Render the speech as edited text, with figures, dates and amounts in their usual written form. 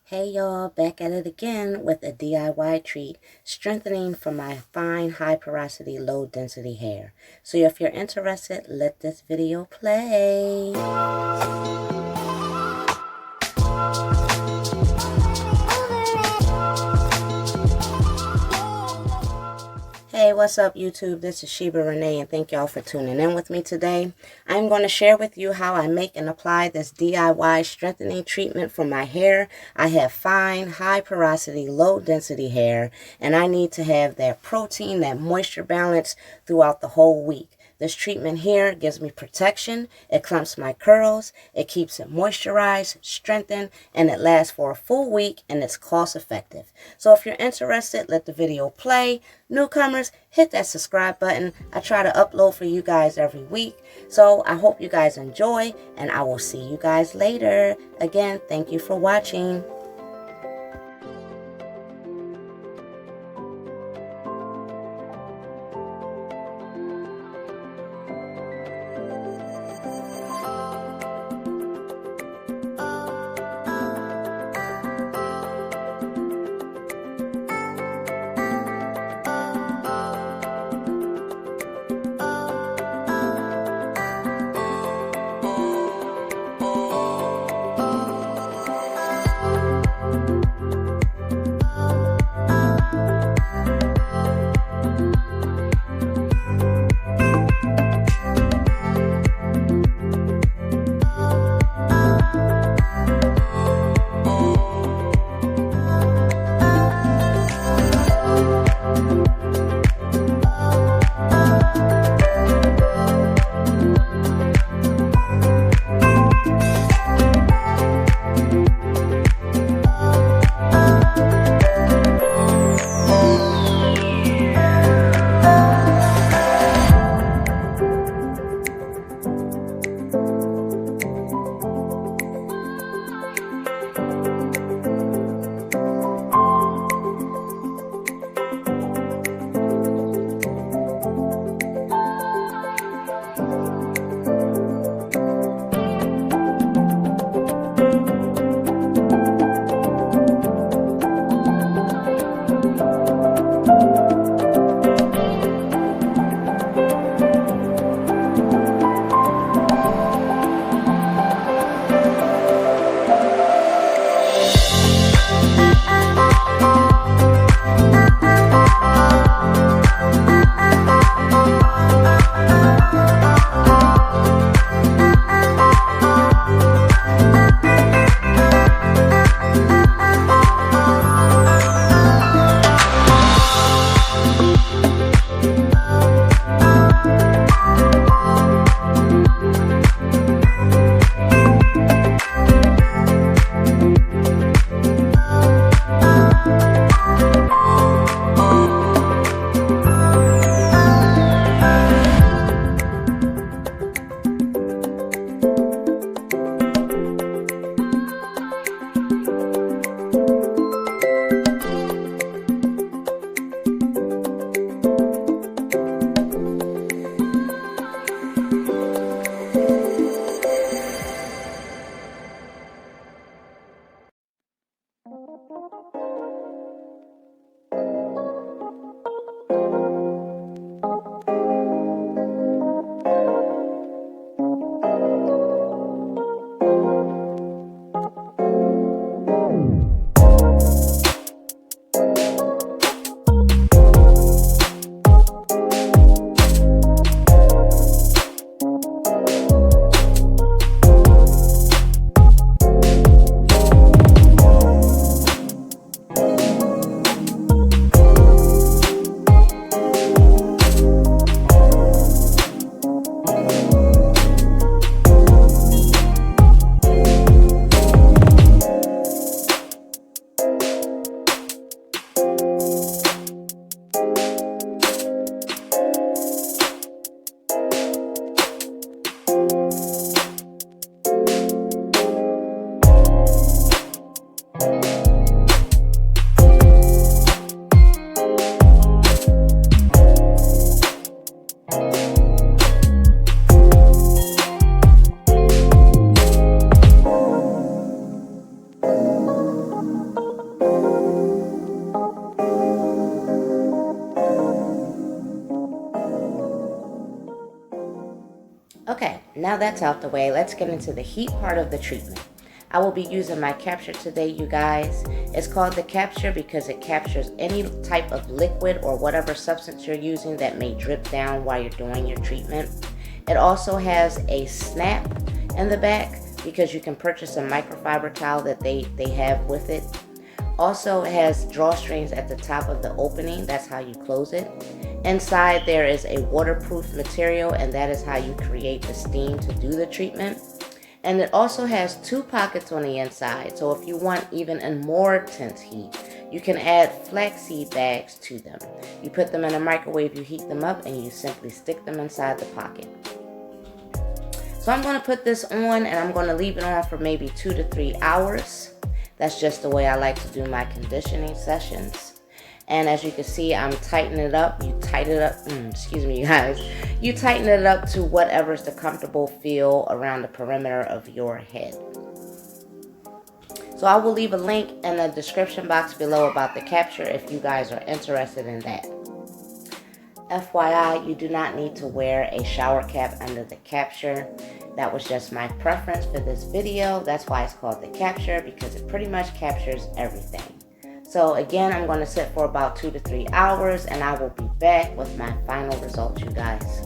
Hey y'all, back at it again with a DIY treat, strengthening for my fine, high porosity, low density hair. So if you're interested, let this video play. Hey, what's up YouTube? This is Sheeba Renae and thank y'all for tuning in with me today. I'm going to share with you how I make and apply this DIY strengthening treatment for my hair. I have fine, high porosity, low density hair, and I need to have that protein, that moisture balance throughout the whole week. This treatment here gives me protection, it clumps my curls, it keeps it moisturized, strengthened, and it lasts for a full week and it's cost effective. So if you're interested, let the video play. Newcomers, hit that subscribe button. I try to upload for you guys every week. So I hope you guys enjoy and I will see you guys later. Again, thank you for watching. Now that's out the way, let's get into the heat part of the treatment. I will be using my Kapchair today, you guys. It's called the Kapchair because it captures any type of liquid or whatever substance you're using that may drip down while you're doing your treatment. It also has a snap in the back because you can purchase a microfiber towel that they have with it. Also, it has drawstrings at the top of the opening. That's how you close it. Inside there is a waterproof material, and that is how you create the steam to do the treatment. And it also has 2 pockets on the inside, so if you want even a more intense heat, you can add flaxseed bags to them. You put them in a microwave, you heat them up, and you simply stick them inside the pocket. So I'm going to put this on, and I'm going to leave it on for maybe 2 to 3 hours. That's just the way I like to do my conditioning sessions. And as you can see, I'm tightening it up. You tighten it up, excuse me, you guys. You tighten it up to whatever's the comfortable feel around the perimeter of your head. So I will leave a link in the description box below about the Kapchair if you guys are interested in that. FYI, you do not need to wear a shower cap under the Kapchair. That was just my preference for this video. That's why it's called the Kapchair, because it pretty much captures everything. So again, I'm going to sit for about 2 to 3 hours, and I will be back with my final results, you guys.